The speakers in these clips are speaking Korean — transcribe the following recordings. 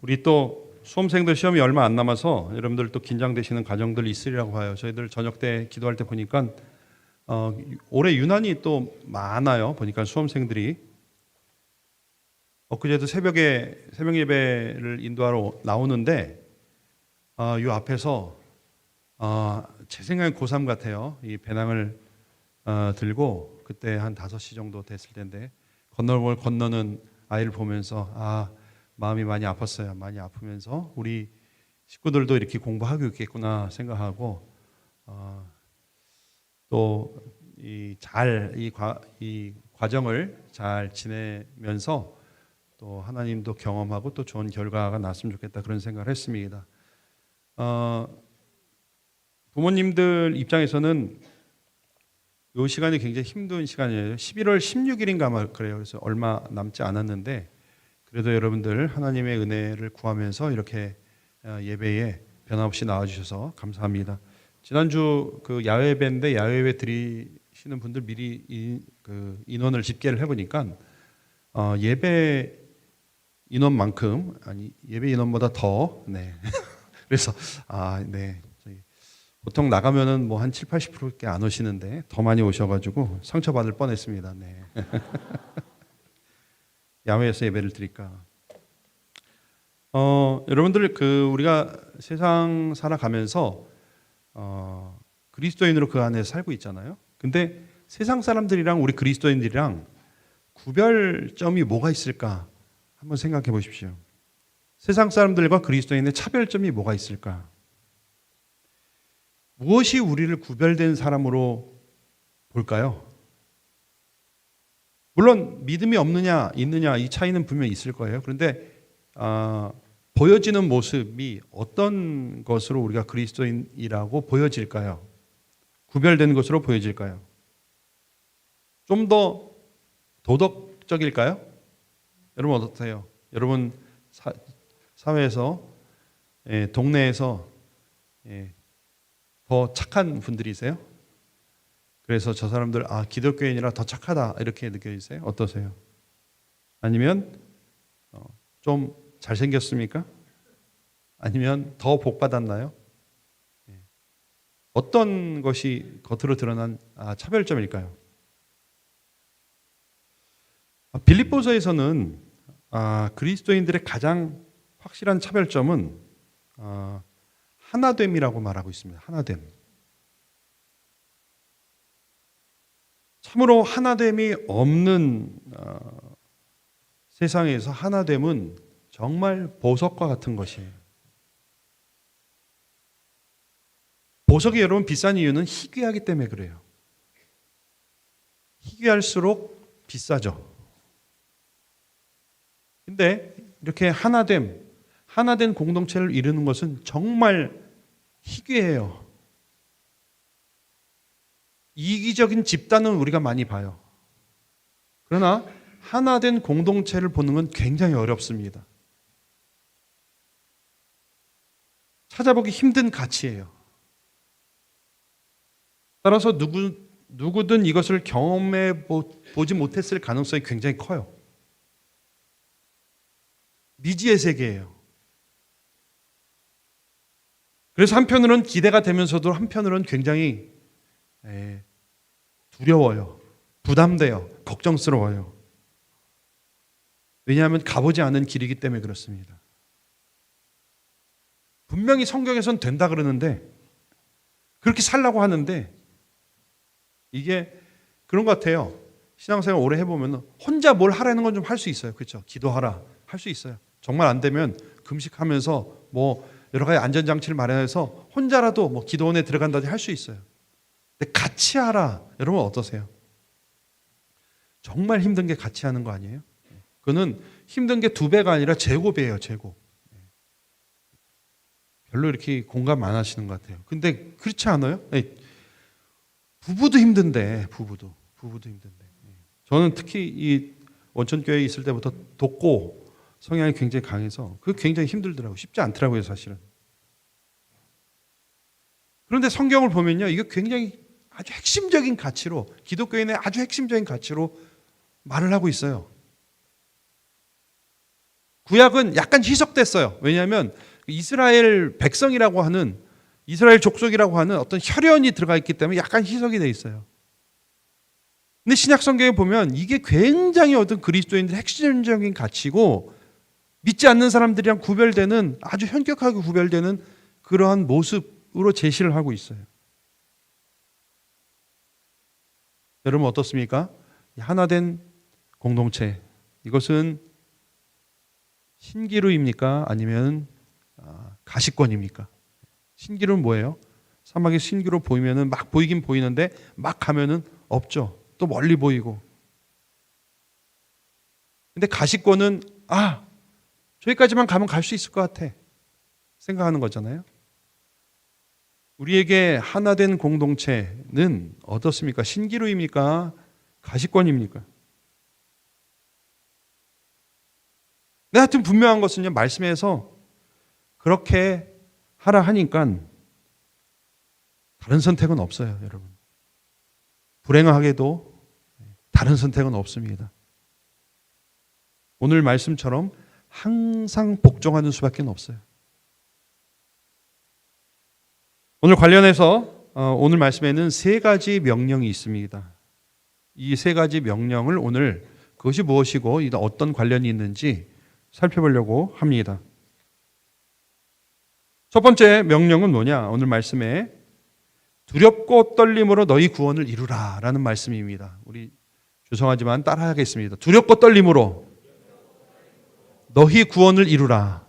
우리 또 수험생들 시험이 얼마 안 남아서 여러분들 또 긴장되시는 가정들 있으리라고 봐요. 저희들 저녁 때 기도할 때 보니까 올해 유난히 또 많아요. 보니까 수험생들이 엊그제도 새벽에 새벽 예배를 인도하러 나오는데 이 앞에서 제 생각엔 고3 같아요. 이 배낭을 들고 그때 한 5시 정도 됐을 텐데 건널 건너는 아이를 보면서 마음이 많이 아팠어요. 많이 아프면서 우리 식구들도 이렇게 공부하고 있겠구나 생각하고 또 이 과정을 잘 지내면서 또 하나님도 경험하고 또 좋은 결과가 났으면 좋겠다 그런 생각을 했습니다. 부모님들 입장에서는 이 시간이 굉장히 힘든 시간이에요. 11월 16일인가 아마 그래요. 그래서 얼마 남지 않았는데 그래도 여러분들 하나님의 은혜를 구하면서 이렇게 예배에 변함없이 나와주셔서 감사합니다. 지난주 그 야외배인데 야외배 드리시는 분들 미리 인원을 집계를 해보니까 예배 인원만큼 예배 인원보다 더 그래서 네. 보통 나가면은 뭐 한 7, 80%밖에 안 오시는데 더 많이 오셔가지고 상처받을 뻔했습니다. 네. 야외에서 예배를 드릴까. 여러분들 우리가 세상 살아가면서 그리스도인으로 그 안에 살고 있잖아요. 근데 세상 사람들이랑 우리 그리스도인들이랑 구별점이 뭐가 있을까? 한번 생각해 보십시오. 세상 사람들과 그리스도인의 차별점이 뭐가 있을까? 무엇이 우리를 구별된 사람으로 볼까요? 물론 믿음이 없느냐 있느냐 이 차이는 분명히 있을 거예요. 그런데 보여지는 모습이 어떤 것으로 우리가 그리스도인이라고 보여질까요? 구별된 것으로 보여질까요? 좀 더 도덕적일까요? 여러분 어떠세요? 여러분 사회에서 동네에서 더 착한 분들이세요? 그래서 저 사람들 기독교인이라 더 착하다 이렇게 느껴지세요? 어떠세요? 아니면 좀 잘생겼습니까? 아니면 더 복 받았나요? 어떤 것이 겉으로 드러난 차별점일까요? 빌립보서에서는 그리스도인들의 가장 확실한 차별점은 하나됨이라고 말하고 있습니다. 하나됨. 참으로 하나됨이 없는 세상에서 하나됨은 정말 보석과 같은 것이에요. 보석이 여러분 비싼 이유는 희귀하기 때문에 그래요. 희귀할수록 비싸죠. 근데 이렇게 하나된 공동체를 이루는 것은 정말 희귀해요. 이기적인 집단은 우리가 많이 봐요. 그러나 하나된 공동체를 보는 건 굉장히 어렵습니다. 찾아보기 힘든 가치예요. 따라서 누구든 이것을 경험해 보지 못했을 가능성이 굉장히 커요. 미지의 세계예요. 그래서 한편으로는 기대가 되면서도 한편으로는 굉장히 두려워요. 부담돼요. 걱정스러워요. 왜냐하면 가보지 않은 길이기 때문에 그렇습니다. 분명히 성경에선 된다 그러는데 그렇게 살라고 하는데 이게 그런 것 같아요. 신앙생활 오래 해보면 혼자 뭘 하라는 건 좀 할 수 있어요. 그렇죠? 기도하라 할 수 있어요. 정말 안 되면 금식하면서 뭐 여러 가지 안전장치를 마련해서 혼자라도 뭐 기도원에 들어간다든지 할 수 있어요. 근데 같이 하라. 여러분 어떠세요? 정말 힘든 게 같이 하는 거 아니에요? 그거는 힘든 게 2배가 아니라 제곱이에요. 제곱. 별로 이렇게 공감 안 하시는 것 같아요. 근데 그렇지 않아요? 부부도 힘든데 부부도 힘든데 저는 특히 이 원천교회에 있을 때부터 돕고 성향이 굉장히 강해서 그게 굉장히 힘들더라고요. 쉽지 않더라고요, 사실은. 그런데 성경을 보면요, 이게 굉장히 아주 핵심적인 가치로, 기독교인의 아주 핵심적인 가치로 말을 하고 있어요. 구약은 약간 희석됐어요. 왜냐하면 이스라엘 백성이라고 하는, 이스라엘 족속이라고 하는 어떤 혈연이 들어가 있기 때문에 약간 희석이 돼 있어요. 근데 신약 성경에 보면 이게 굉장히 어떤 그리스도인들의 핵심적인 가치고, 믿지 않는 사람들이랑 구별되는, 아주 현격하게 구별되는 그러한 모습으로 제시를 하고 있어요. 여러분 어떻습니까? 하나된 공동체, 이것은 신기루입니까? 아니면 가시권입니까? 신기루는 뭐예요? 사막에 신기루 보이면은 막 보이긴 보이는데 막 가면은 없죠. 또 멀리 보이고. 근데 가시권은 저기까지만 가면 갈 수 있을 것 같아 생각하는 거잖아요. 우리에게 하나된 공동체는 어떻습니까? 신기루입니까? 가시권입니까? 근데 하여튼 분명한 것은요, 말씀에서 그렇게 하라 하니까 다른 선택은 없어요, 여러분. 불행하게도 다른 선택은 없습니다. 오늘 말씀처럼 항상 복종하는 수밖에 없어요. 오늘 관련해서 오늘 말씀에는 3가지 명령이 있습니다. 이 3가지 명령을 오늘 그것이 무엇이고 어떤 관련이 있는지 살펴보려고 합니다. 첫 번째 명령은 뭐냐? 오늘 말씀에 두렵고 떨림으로 너희 구원을 이루라 라는 말씀입니다. 우리 죄송하지만 따라하겠습니다. 두렵고 떨림으로 너희 구원을 이루라.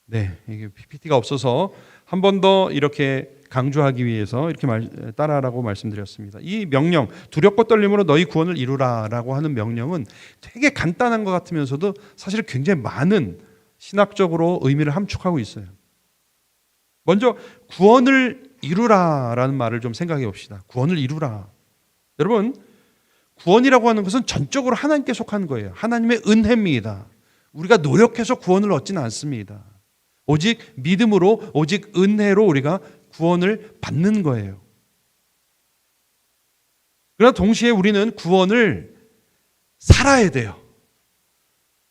네, 이게 PPT가 없어서 한 번 더 이렇게 강조하기 위해서 이렇게 따라하라고 말씀드렸습니다. 이 명령, 두렵고 떨림으로 너희 구원을 이루라라고 하는 명령은 되게 간단한 것 같으면서도 사실 굉장히 많은 신학적으로 의미를 함축하고 있어요. 먼저 구원을 이루라라는 말을 좀 생각해 봅시다. 구원을 이루라. 여러분, 구원이라고 하는 것은 전적으로 하나님께 속한 거예요. 하나님의 은혜입니다. 우리가 노력해서 구원을 얻지는 않습니다. 오직 믿음으로, 오직 은혜로 우리가 구원을 받는 거예요. 그러나 동시에 우리는 구원을 살아야 돼요.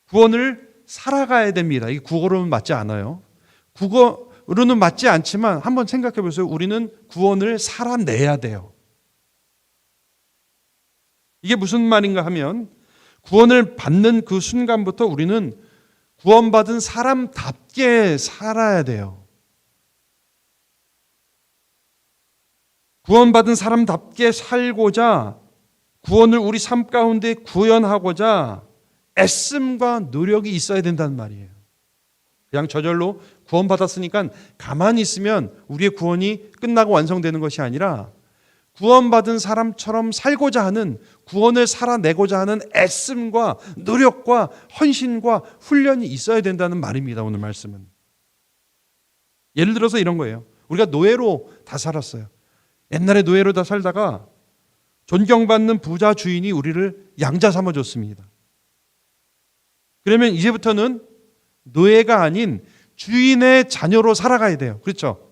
구원을 살아가야 됩니다. 이게 국어로는 맞지 않아요. 국어로는 맞지 않지만 한번 생각해 보세요. 우리는 구원을 살아내야 돼요. 이게 무슨 말인가 하면 구원을 받는 그 순간부터 우리는 구원받은 사람답게 살아야 돼요. 구원받은 사람답게 살고자, 구원을 우리 삶 가운데 구현하고자 애씀과 노력이 있어야 된다는 말이에요. 그냥 저절로 구원받았으니까 가만히 있으면 우리의 구원이 끝나고 완성되는 것이 아니라 구원받은 사람처럼 살고자 하는, 구원을 살아내고자 하는 애씀과 노력과 헌신과 훈련이 있어야 된다는 말입니다. 오늘 말씀은. 예를 들어서 이런 거예요. 우리가 노예로 다 살았어요. 옛날에 노예로 다 살다가 존경받는 부자 주인이 우리를 양자 삼아줬습니다. 그러면 이제부터는 노예가 아닌 주인의 자녀로 살아가야 돼요. 그렇죠?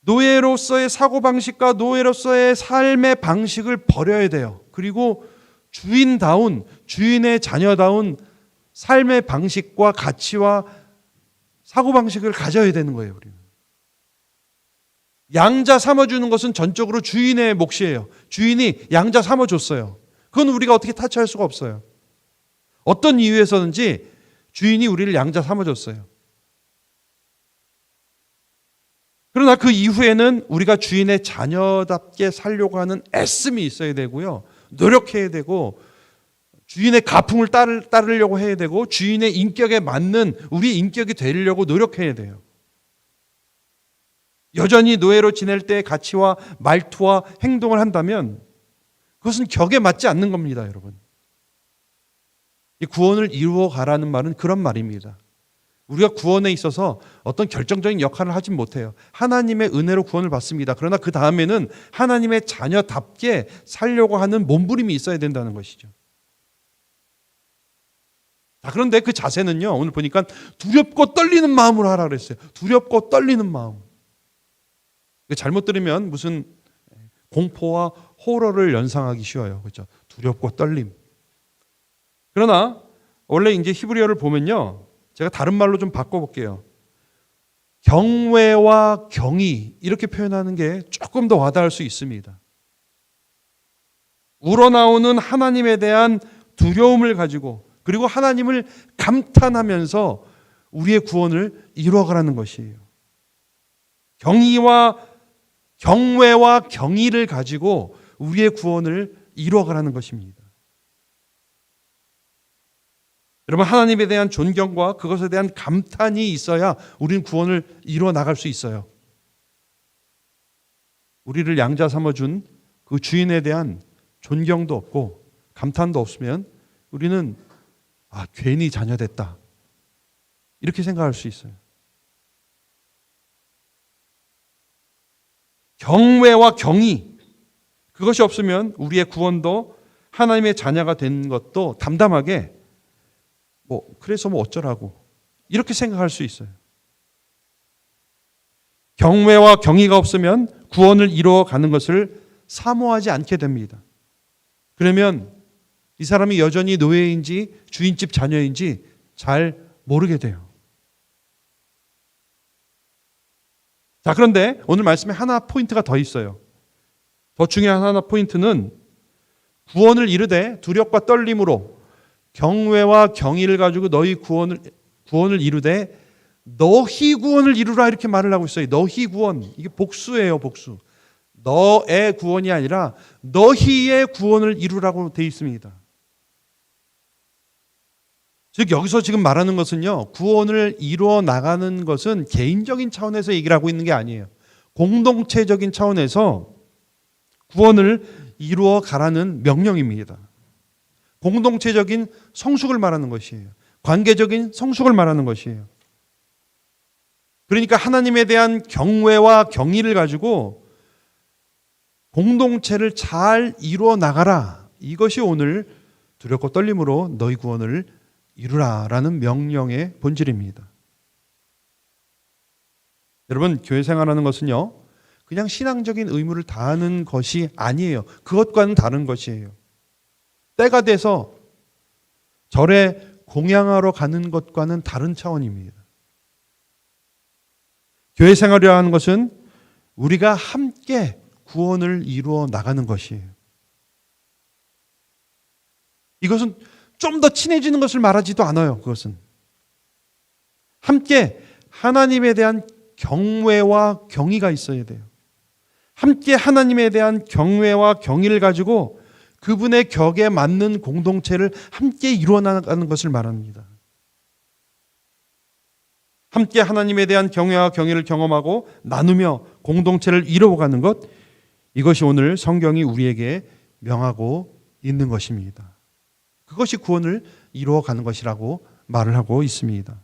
노예로서의 사고방식과 노예로서의 삶의 방식을 버려야 돼요. 그리고 주인다운, 주인의 자녀다운 삶의 방식과 가치와 사고방식을 가져야 되는 거예요. 우리는. 양자 삼아주는 것은 전적으로 주인의 몫이에요. 주인이 양자 삼아줬어요. 그건 우리가 어떻게 타치할 수가 없어요. 어떤 이유에서든지 주인이 우리를 양자 삼아줬어요. 그러나 그 이후에는 우리가 주인의 자녀답게 살려고 하는 애씀이 있어야 되고요. 노력해야 되고, 주인의 가풍을 따르려고 해야 되고, 주인의 인격에 맞는 우리 인격이 되려고 노력해야 돼요. 여전히 노예로 지낼 때의 가치와 말투와 행동을 한다면 그것은 격에 맞지 않는 겁니다, 여러분. 이 구원을 이루어 가라는 말은 그런 말입니다. 우리가 구원에 있어서 어떤 결정적인 역할을 하진 못해요. 하나님의 은혜로 구원을 받습니다. 그러나 그 다음에는 하나님의 자녀답게 살려고 하는 몸부림이 있어야 된다는 것이죠. 그런데 그 자세는요, 오늘 보니까 두렵고 떨리는 마음으로 하라 그랬어요. 두렵고 떨리는 마음. 잘못 들으면 무슨 공포와 호러를 연상하기 쉬워요. 그렇죠? 두렵고 떨림. 그러나 원래 이제 히브리어를 보면요, 제가 다른 말로 좀 바꿔볼게요. 경외와 경의 이렇게 표현하는 게 조금 더 와닿을 수 있습니다. 우러나오는 하나님에 대한 두려움을 가지고 그리고 하나님을 감탄하면서 우리의 구원을 이루어가라는 것이에요. 경외와 경의를 가지고 우리의 구원을 이루어가라는 것입니다. 여러분, 하나님에 대한 존경과 그것에 대한 감탄이 있어야 우리는 구원을 이루어 나갈 수 있어요. 우리를 양자 삼아준 그 주인에 대한 존경도 없고 감탄도 없으면 우리는 괜히 자녀됐다 이렇게 생각할 수 있어요. 경외와 경의, 그것이 없으면 우리의 구원도 하나님의 자녀가 된 것도 담담하게 그래서 어쩌라고 이렇게 생각할 수 있어요. 경외와 경의가 없으면 구원을 이루어가는 것을 사모하지 않게 됩니다. 그러면 이 사람이 여전히 노예인지 주인집 자녀인지 잘 모르게 돼요. 자, 그런데 오늘 말씀에 하나 포인트가 더 있어요. 더 중요한 하나 포인트는 구원을 이루되 두렵과 떨림으로 경외와 경의를 가지고 너희 구원을 이루되 너희 구원을 이루라 이렇게 말을 하고 있어요. 너희 구원, 이게 복수예요, 복수. 너의 구원이 아니라 너희의 구원을 이루라고 되어 있습니다. 즉 여기서 지금 말하는 것은요, 구원을 이루어 나가는 것은 개인적인 차원에서 얘기를 하고 있는 게 아니에요. 공동체적인 차원에서 구원을 이루어 가라는 명령입니다. 공동체적인 성숙을 말하는 것이에요. 관계적인 성숙을 말하는 것이에요. 그러니까 하나님에 대한 경외와 경의를 가지고 공동체를 잘 이루어 나가라. 이것이 오늘 두렵고 떨림으로 너희 구원을 이루라라는 명령의 본질입니다. 여러분, 교회 생활하는 것은요, 그냥 신앙적인 의무를 다하는 것이 아니에요. 그것과는 다른 것이에요. 때가 돼서 절에 공양하러 가는 것과는 다른 차원입니다. 교회 생활이라 하는 것은 우리가 함께 구원을 이루어 나가는 것이에요. 이것은 좀 더 친해지는 것을 말하지도 않아요. 그것은 함께 하나님에 대한 경외와 경의가 있어야 돼요. 함께 하나님에 대한 경외와 경의를 가지고 그분의 격에 맞는 공동체를 함께 이루어 나가는 것을 말합니다. 함께 하나님에 대한 경외와 경의를 경험하고 나누며 공동체를 이루어가는 것, 이것이 오늘 성경이 우리에게 명하고 있는 것입니다. 그것이 구원을 이루어가는 것이라고 말을 하고 있습니다.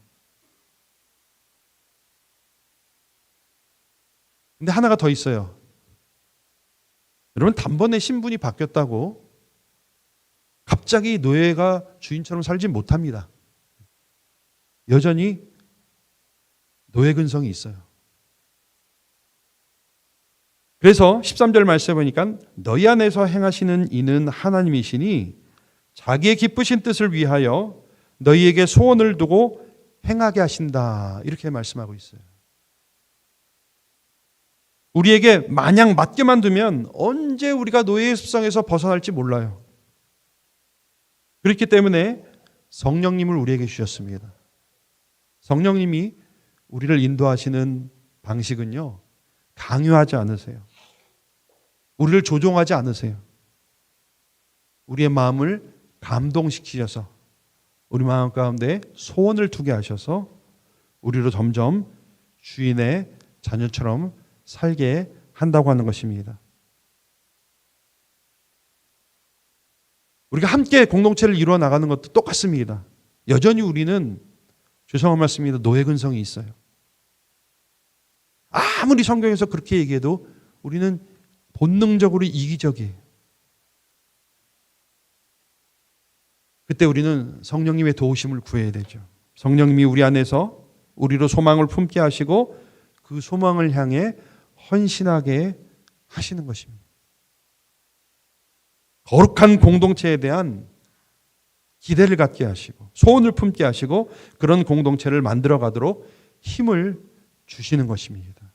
근데 하나가 더 있어요. 여러분, 단번에 신분이 바뀌었다고 갑자기 노예가 주인처럼 살지 못합니다. 여전히 노예 근성이 있어요. 그래서 13절 말씀에 보니까 너희 안에서 행하시는 이는 하나님이시니 자기의 기쁘신 뜻을 위하여 너희에게 소원을 두고 행하게 하신다. 이렇게 말씀하고 있어요. 우리에게 마냥 맡겨만 두면 언제 우리가 노예의 습성에서 벗어날지 몰라요. 그렇기 때문에 성령님을 우리에게 주셨습니다. 성령님이 우리를 인도하시는 방식은요, 강요하지 않으세요. 우리를 조종하지 않으세요. 우리의 마음을 감동시키셔서 우리 마음 가운데 소원을 두게 하셔서 우리로 점점 주인의 자녀처럼 살게 한다고 하는 것입니다. 우리가 함께 공동체를 이루어 나가는 것도 똑같습니다. 여전히 우리는, 죄송한 말씀입니다, 노예 근성이 있어요. 아무리 성경에서 그렇게 얘기해도 우리는 본능적으로 이기적이에요. 그때 우리는 성령님의 도우심을 구해야 되죠. 성령님이 우리 안에서 우리로 소망을 품게 하시고 그 소망을 향해 헌신하게 하시는 것입니다. 거룩한 공동체에 대한 기대를 갖게 하시고 소원을 품게 하시고 그런 공동체를 만들어 가도록 힘을 주시는 것입니다.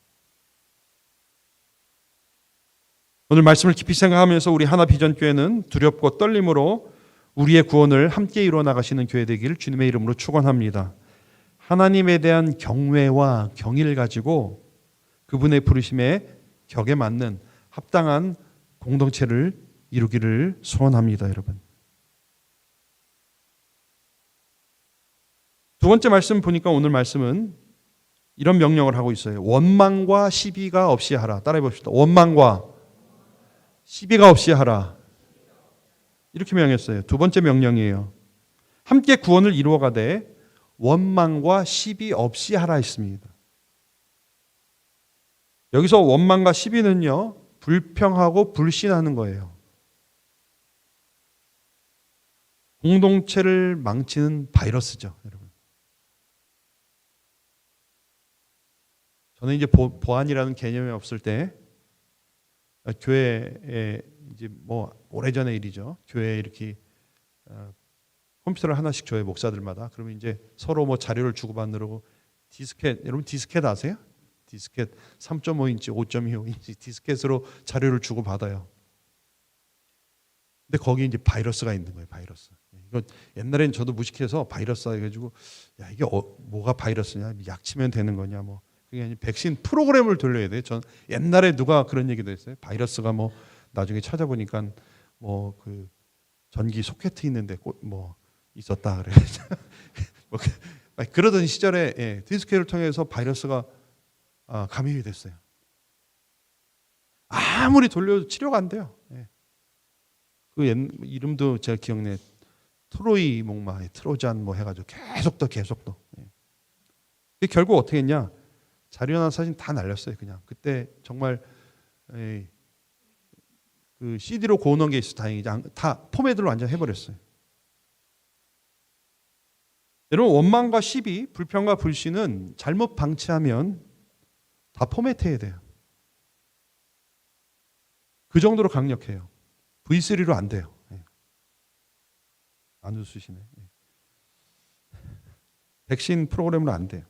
오늘 말씀을 깊이 생각하면서 우리 하나비전교회는 두렵고 떨림으로 우리의 구원을 함께 이루어 나가시는 교회 되기를 주님의 이름으로 축원합니다. 하나님에 대한 경외와 경의를 가지고 그분의 부르심에 격에 맞는 합당한 공동체를 이루기를 소원합니다, 여러분. 두 번째 말씀 보니까 오늘 말씀은 이런 명령을 하고 있어요. 원망과 시비가 없이 하라. 따라해 봅시다. 원망과 시비가 없이 하라. 이렇게 명했어요. 두 번째 명령이에요. 함께 구원을 이루어가되 원망과 시비 없이 하라 했습니다. 여기서 원망과 시비는요, 불평하고 불신하는 거예요. 공동체를 망치는 바이러스죠, 여러분. 저는 이제 보안이라는 개념이 없을 때 교회에 이제 뭐 오래전의 일이죠. 교회에 이렇게 컴퓨터를 하나씩 줘요, 목사들마다. 그러면 이제 서로 뭐 자료를 주고받느라고 디스켓, 여러분 디스켓 아세요? 디스켓 3.5인치, 5.25인치 디스켓으로 자료를 주고받아요. 근데 거기 이제 바이러스가 있는 거예요, 바이러스. 이거 옛날엔 저도 무식해서 바이러스 해가지고 야 이게 뭐가 바이러스냐, 약 치면 되는 거냐, 뭐 그게 아니라 백신 프로그램을 돌려야 돼. 전 옛날에 누가 그런 얘기도 했어요. 바이러스가 뭐 나중에 찾아보니까 뭐 그 전기 소켓 있는데 뭐 있었다 그래. 뭐 그러던 시절에 디스켓을 통해서 바이러스가 감염이 됐어요. 아무리 돌려도 치료가 안 돼요. 그 이름도 제가 기억내. 트로이 목마, 트로잔 뭐 해가지고 계속 더. 결국 어떻게 했냐? 자료나 사진 다 날렸어요. 그냥 그때 정말 그 CD로 고어놓은 게 있어 다행이지. 다 포맷으로 완전 해버렸어요. 여러분 원망과 시비, 불평과 불신은 잘못 방치하면 다 포맷해야 돼요. 그 정도로 강력해요. V3로 안 돼요. 안 웃으시네. 백신 프로그램으로 안 돼요.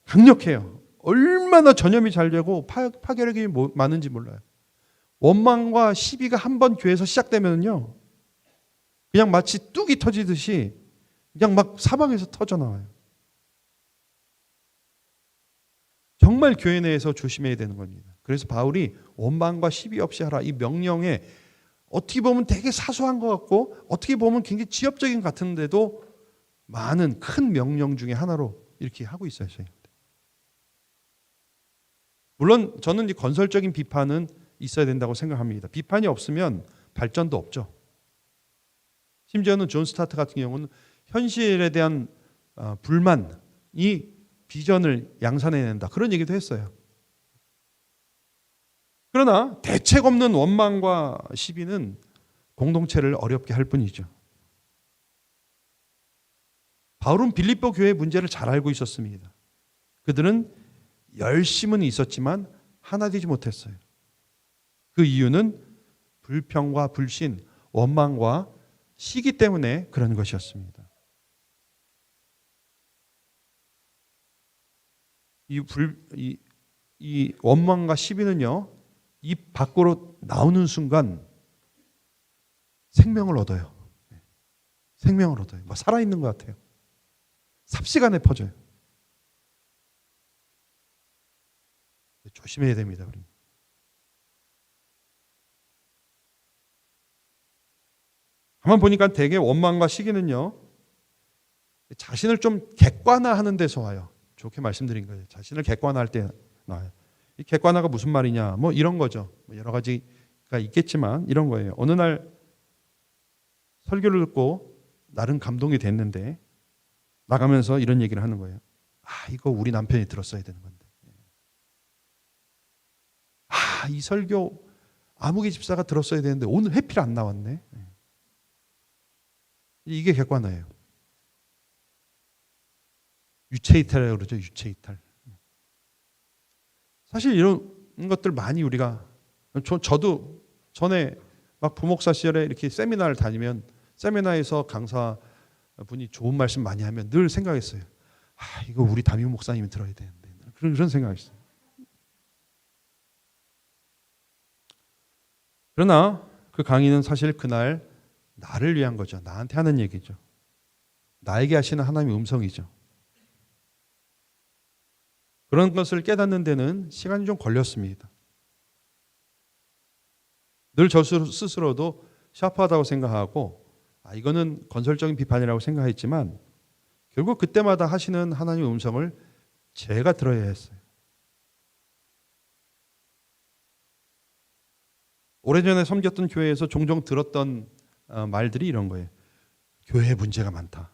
강력해요. 얼마나 전염이 잘 되고 파괴력이 많은지 몰라요. 원망과 시비가 한 번 교회에서 시작되면요, 그냥 마치 뚝이 터지듯이 그냥 막 사방에서 터져 나와요. 정말 교회 내에서 조심해야 되는 겁니다. 그래서 바울이 원망과 시비 없이 하라 이 명령에 어떻게 보면 되게 사소한 것 같고 어떻게 보면 굉장히 지엽적인 것 같은데도 많은 큰 명령 중에 하나로 이렇게 하고 있어요. 물론 저는 이 건설적인 비판은 있어야 된다고 생각합니다. 비판이 없으면 발전도 없죠. 심지어는 존 스타트 같은 경우는 현실에 대한 불만이 비전을 양산해낸다 그런 얘기도 했어요. 그러나 대책 없는 원망과 시비는 공동체를 어렵게 할 뿐이죠. 바울은 빌립보 교회의 문제를 잘 알고 있었습니다. 그들은 열심은 있었지만 하나 되지 못했어요. 그 이유는 불평과 불신, 원망과 시기 때문에 그런 것이었습니다. 이 원망과 시비는요, 입 밖으로 나오는 순간 생명을 얻어요. 생명을 얻어요. 뭐 살아있는 것 같아요. 삽시간에 퍼져요. 조심해야 됩니다, 우리. 가만 보니까 대개 원망과 시기는요, 자신을 좀 객관화하는 데서 와요. 좋게 말씀드린 거예요. 자신을 객관화할 때 나와요. 이 객관화가 무슨 말이냐? 뭐 이런 거죠. 여러 가지가 있겠지만 이런 거예요. 어느 날 설교를 듣고 나름 감동이 됐는데 나가면서 이런 얘기를 하는 거예요. 이거 우리 남편이 들었어야 되는 건데. 이 설교 아무개 집사가 들었어야 되는데 오늘 회피를 안 나왔네. 이게 객관화예요. 유체이탈이라고 그러죠. 유체이탈. 사실 이런 것들 많이 우리가 저도 전에 막 부목사 시절에 이렇게 세미나를 다니면 세미나에서 강사분이 좋은 말씀 많이 하면 늘 생각했어요. 이거 우리 담임 목사님이 들어야 되는데. 그런 생각이 있어요. 그러나 그 강의는 사실 그날 나를 위한 거죠. 나한테 하는 얘기죠. 나에게 하시는 하나님의 음성이죠. 그런 것을 깨닫는 데는 시간이 좀 걸렸습니다. 늘 저 스스로도 샤프하다고 생각하고 이거는 건설적인 비판이라고 생각했지만 결국 그때마다 하시는 하나님의 음성을 제가 들어야 했어요. 오래전에 섬겼던 교회에서 종종 들었던 말들이 이런 거예요. 교회에 문제가 많다.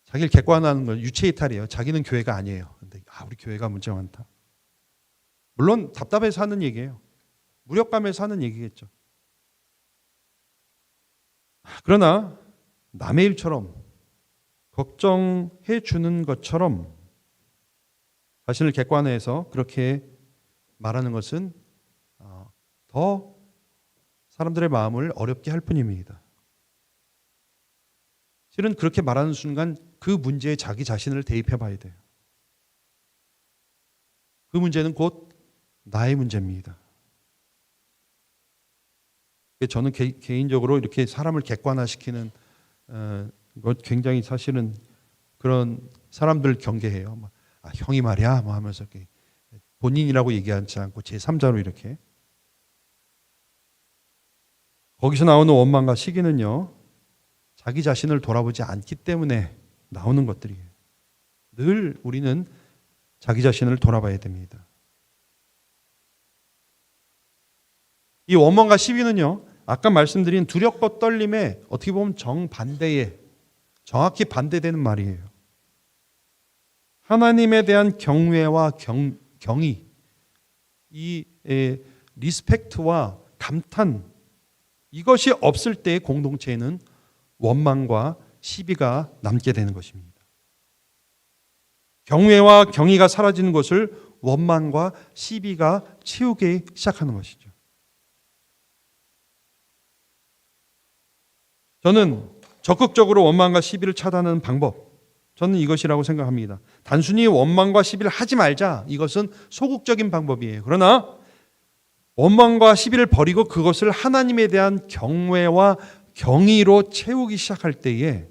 자기를 객관화하는 건 유체 이탈이에요. 자기는 교회가 아니에요. 근데 우리 교회가 문제가 많다. 물론 답답해서 하는 얘기예요. 무력감에서 하는 얘기겠죠. 그러나 남의 일처럼 걱정해 주는 것처럼 자신을 객관화해서 그렇게 말하는 것은 더 사람들의 마음을 어렵게 할 뿐입니다. 실은 그렇게 말하는 순간 그 문제에 자기 자신을 대입해 봐야 돼요. 그 문제는 곧 나의 문제입니다. 저는 개인적으로 이렇게 사람을 객관화시키는 것 굉장히 사실은 그런 사람들 경계해요. 형이 말이야 뭐 하면서 본인이라고 얘기하지 않고 제3자로 이렇게. 거기서 나오는 원망과 시기는요, 자기 자신을 돌아보지 않기 때문에 나오는 것들이에요. 늘 우리는 자기 자신을 돌아봐야 됩니다. 이 원망과 시비는요, 아까 말씀드린 두렵고 떨림에 어떻게 보면 정반대에 정확히 반대되는 말이에요. 하나님에 대한 경외와 경의, 이 리스펙트와 감탄, 이것이 없을 때의 공동체에는 원망과 시비가 남게 되는 것입니다. 경외와 경의가 사라지는 것을 원망과 시비가 채우기 시작하는 것이죠. 저는 적극적으로 원망과 시비를 차단하는 방법, 저는 이것이라고 생각합니다. 단순히 원망과 시비를 하지 말자, 이것은 소극적인 방법이에요. 그러나 원망과 시비를 버리고 그것을 하나님에 대한 경외와 경의로 채우기 시작할 때에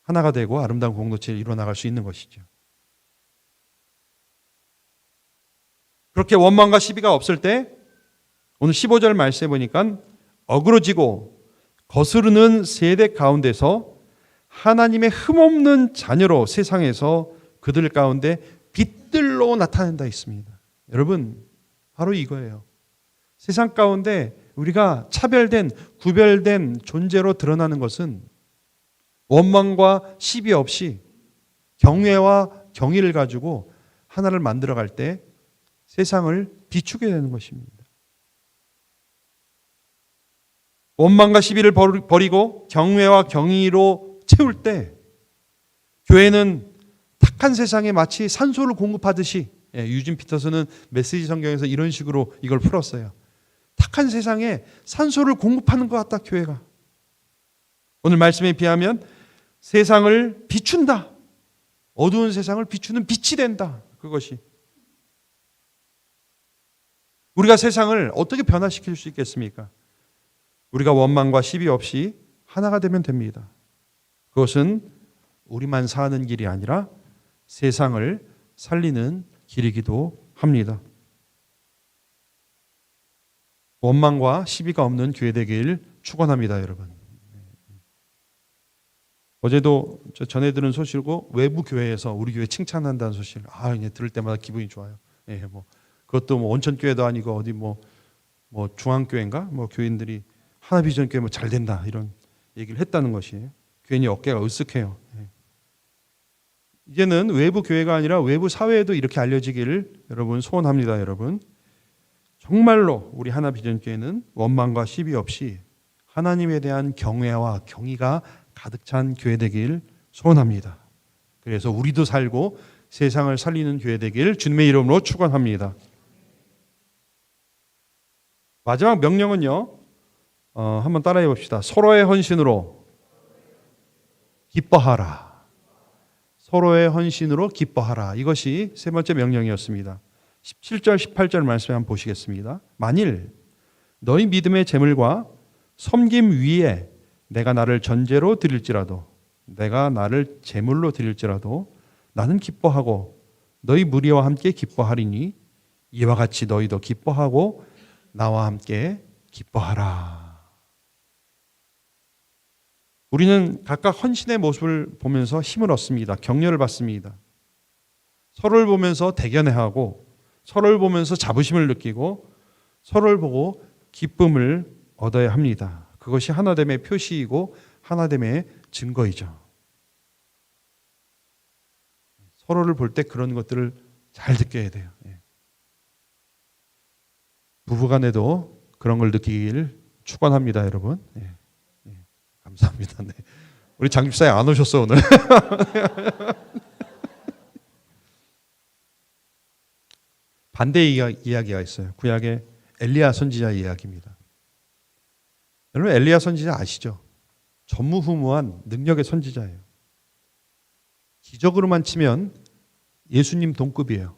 하나가 되고 아름다운 공동체를 이루어나갈 수 있는 것이죠. 그렇게 원망과 시비가 없을 때 오늘 15절 말씀해 보니까 어그러지고 거스르는 세대 가운데서 하나님의 흠없는 자녀로 세상에서 그들 가운데 빛들로 나타낸다 있습니다. 여러분, 바로 이거예요. 세상 가운데 우리가 차별된, 구별된 존재로 드러나는 것은 원망과 시비 없이 경외와 경의를 가지고 하나를 만들어갈 때 세상을 비추게 되는 것입니다. 원망과 시비를 버리고 경외와 경의로 채울 때 교회는 탁한 세상에 마치 산소를 공급하듯이, 유진 피터슨은 메시지 성경에서 이런 식으로 이걸 풀었어요. 탁한 세상에 산소를 공급하는 것 같다, 교회가. 오늘 말씀에 비하면 세상을 비춘다. 어두운 세상을 비추는 빛이 된다. 그것이. 우리가 세상을 어떻게 변화시킬 수 있겠습니까? 우리가 원망과 시비 없이 하나가 되면 됩니다. 그것은 우리만 사는 길이 아니라 세상을 살리는 길이기도 합니다. 원망과 시비가 없는 교회 되길 축원합니다, 여러분. 어제도 전해 들은 소식이고 외부 교회에서 우리 교회 칭찬한다는 소식. 이제 들을 때마다 기분이 좋아요. 그것도 온천 교회도 아니고 어디 뭐 중앙교회인가 교인들이 하나비전 교회 잘 된다 이런 얘기를 했다는 것이 괜히 어깨가 으쓱해요. 이제는 외부 교회가 아니라 외부 사회에도 이렇게 알려지기를 여러분 소원합니다. 여러분, 정말로 우리 하나비전 교회는 원망과 시비 없이 하나님에 대한 경외와 경의가 가득 찬 교회 되길 소원합니다. 그래서 우리도 살고 세상을 살리는 교회 되길 주님의 이름으로 축원합니다. 마지막 명령은요. 한번 따라해 봅시다. 서로의 헌신으로 기뻐하라. 서로의 헌신으로 기뻐하라. 이것이 세 번째 명령이었습니다. 17절, 18절 말씀 한번 보시겠습니다. 만일 너희 믿음의 재물과 섬김 위에 내가 나를 전제로 드릴지라도, 내가 나를 제물로 드릴지라도 나는 기뻐하고 너희 무리와 함께 기뻐하리니 이와 같이 너희도 기뻐하고 나와 함께 기뻐하라. 우리는 각각 헌신의 모습을 보면서 힘을 얻습니다. 격려를 받습니다. 서로를 보면서 대견해하고 서로를 보면서 자부심을 느끼고 서로를 보고 기쁨을 얻어야 합니다. 그것이 하나됨의 표시이고 하나됨의 증거이죠. 서로를 볼 때 그런 것들을 잘 느껴야 돼요. 부부간에도 그런 걸 느끼길 축원합니다, 여러분. 감사합니다. 네. 우리 장집사님 안 오셨어 오늘. 반대 이야기가 있어요. 구약의 엘리야 선지자 이야기입니다. 여러분 엘리야 선지자 아시죠? 전무후무한 능력의 선지자예요. 기적으로만 치면 예수님 동급이에요.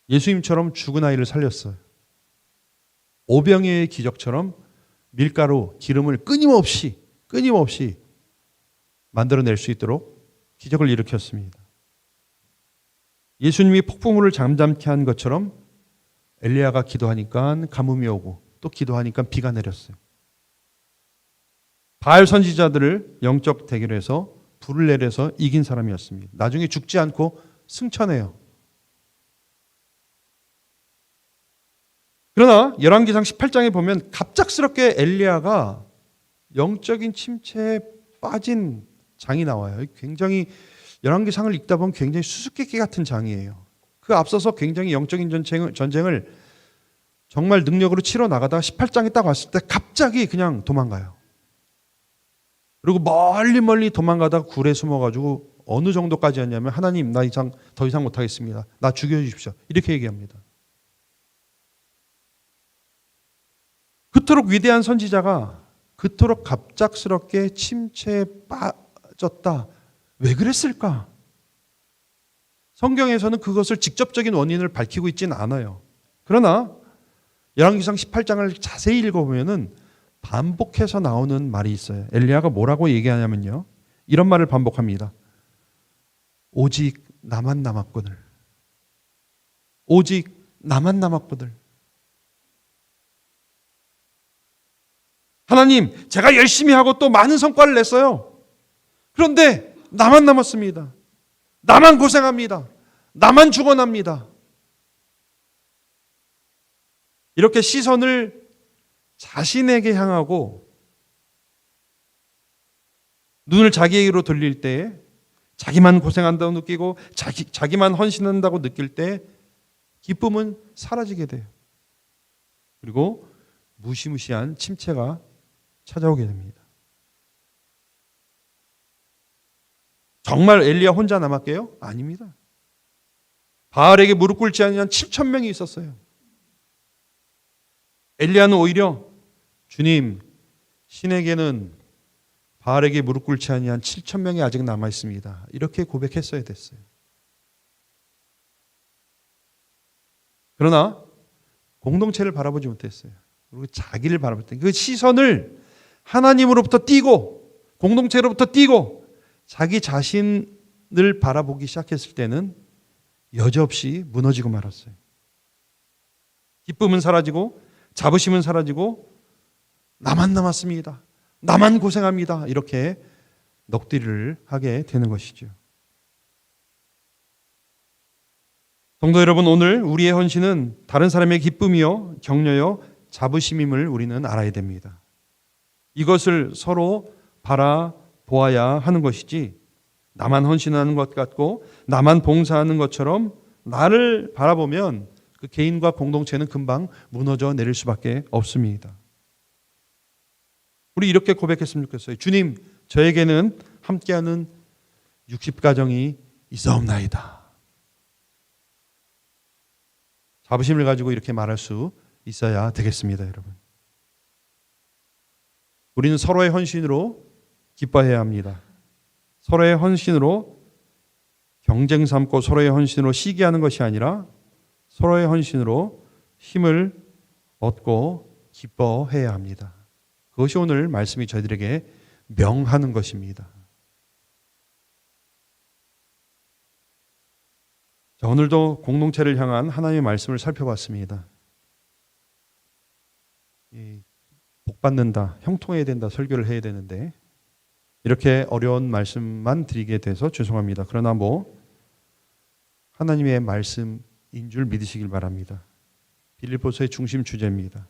예수님처럼 죽은 아이를 살렸어요. 오병이어의 기적처럼 밀가루, 기름을 끊임없이 만들어낼 수 있도록 기적을 일으켰습니다. 예수님이 폭풍우를 잠잠케 한 것처럼 엘리야가 기도하니까 가뭄이 오고 또 기도하니까 비가 내렸어요. 바알 선지자들을 영적 대결에서 불을 내려서 이긴 사람이었습니다. 나중에 죽지 않고 승천해요. 그러나 열왕기상 18장에 보면 갑작스럽게 엘리야가 영적인 침체에 빠진 장이 나와요. 굉장히 열왕기상을 읽다 보면 굉장히 수수께끼 같은 장이에요. 그 앞서서 굉장히 영적인 전쟁을 정말 능력으로 치러 나가다가 18장에 딱 왔을 때 갑자기 그냥 도망가요. 그리고 멀리 도망가다가 굴에 숨어가지고 어느 정도까지 했냐면 하나님 나 더 이상 못하겠습니다. 나 죽여주십시오. 이렇게 얘기합니다. 그토록 위대한 선지자가 그토록 갑작스럽게 침체에 빠졌다. 왜 그랬을까? 성경에서는 그것을 직접적인 원인을 밝히고 있지는 않아요. 그러나 열왕기상 18장을 자세히 읽어보면 반복해서 나오는 말이 있어요. 엘리야가 뭐라고 얘기하냐면요. 이런 말을 반복합니다. 오직 나만 남았거늘. 오직 나만 남았거늘. 하나님, 제가 열심히 하고 또 많은 성과를 냈어요. 그런데 나만 남았습니다. 나만 고생합니다. 나만 죽어납니다. 이렇게 시선을 자신에게 향하고 눈을 자기에게로 돌릴 때 자기만 고생한다고 느끼고 자기만 헌신한다고 느낄 때 기쁨은 사라지게 돼요. 그리고 무시무시한 침체가 찾아오게 됩니다. 정말 엘리야 혼자 남았게요? 아닙니다. 바알에게 무릎 꿇지 않은 7,000명이 있었어요. 엘리야는 오히려 주님, 신에게는 바알에게 무릎 꿇지 아니한 7,000명이 아직 남아 있습니다. 이렇게 고백했어야 됐어요. 그러나 공동체를 바라보지 못했어요. 그리고 자기를 바라볼 때 그 시선을 하나님으로부터 띄고 공동체로부터 띄고 자기 자신을 바라보기 시작했을 때는 여지없이 무너지고 말았어요. 기쁨은 사라지고 자부심은 사라지고 나만 남았습니다. 나만 고생합니다. 이렇게 넋두리를 하게 되는 것이죠. 성도 여러분, 오늘 우리의 헌신은 다른 사람의 기쁨이요, 격려요, 자부심임을 우리는 알아야 됩니다. 이것을 서로 바라보아야 하는 것이지 나만 헌신하는 것 같고 나만 봉사하는 것처럼 나를 바라보면 그 개인과 공동체는 금방 무너져 내릴 수밖에 없습니다. 우리 이렇게 고백했으면 좋겠어요. 주님, 저에게는 함께하는 60가정이 있사옵나이다. 자부심을 가지고 이렇게 말할 수 있어야 되겠습니다, 여러분. 우리는 서로의 헌신으로 기뻐해야 합니다. 서로의 헌신으로 경쟁 삼고 서로의 헌신으로 시기하는 것이 아니라 서로의 헌신으로 힘을 얻고 기뻐해야 합니다. 그것이 오늘 말씀이 저희들에게 명하는 것입니다. 자, 오늘도 공동체를 향한 하나님의 말씀을 살펴봤습니다. 복받는다, 형통해야 된다 설교를 해야 되는데 이렇게 어려운 말씀만 드리게 돼서 죄송합니다. 그러나 하나님의 말씀인 줄 믿으시길 바랍니다. 빌립보서의 중심 주제입니다.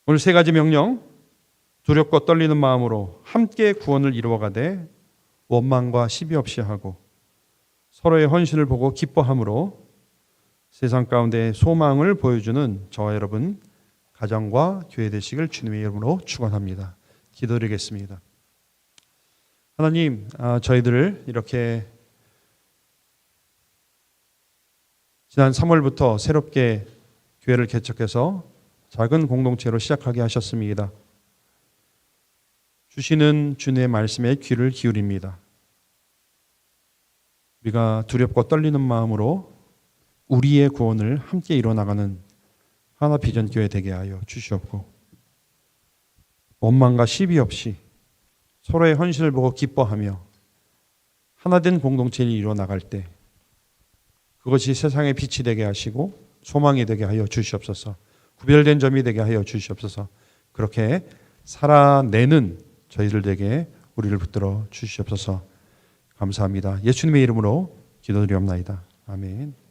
오늘 세 가지 명령, 두렵고 떨리는 마음으로 함께 구원을 이루어가되 원망과 시비 없이 하고 서로의 헌신을 보고 기뻐함으로 세상 가운데 소망을 보여주는 저와 여러분 가정과 교회 되시길 주님의 이름으로 축원합니다. 기도드리겠습니다. 하나님, 저희들을 이렇게 지난 3월부터 새롭게 교회를 개척해서 작은 공동체로 시작하게 하셨습니다. 주시는 주님의 말씀에 귀를 기울입니다. 우리가 두렵고 떨리는 마음으로 우리의 구원을 함께 이뤄나가는 하나 비전 교회 되게 하여 주시옵고 원망과 시비 없이 서로의 헌신을 보고 기뻐하며 하나된 공동체를 이뤄나갈 때 그것이 세상의 빛이 되게 하시고 소망이 되게 하여 주시옵소서. 구별된 점이 되게 하여 주시옵소서. 그렇게 살아내는 저희들에게 우리를 붙들어 주시옵소서. 감사합니다. 예수님의 이름으로 기도드리옵나이다. 아멘.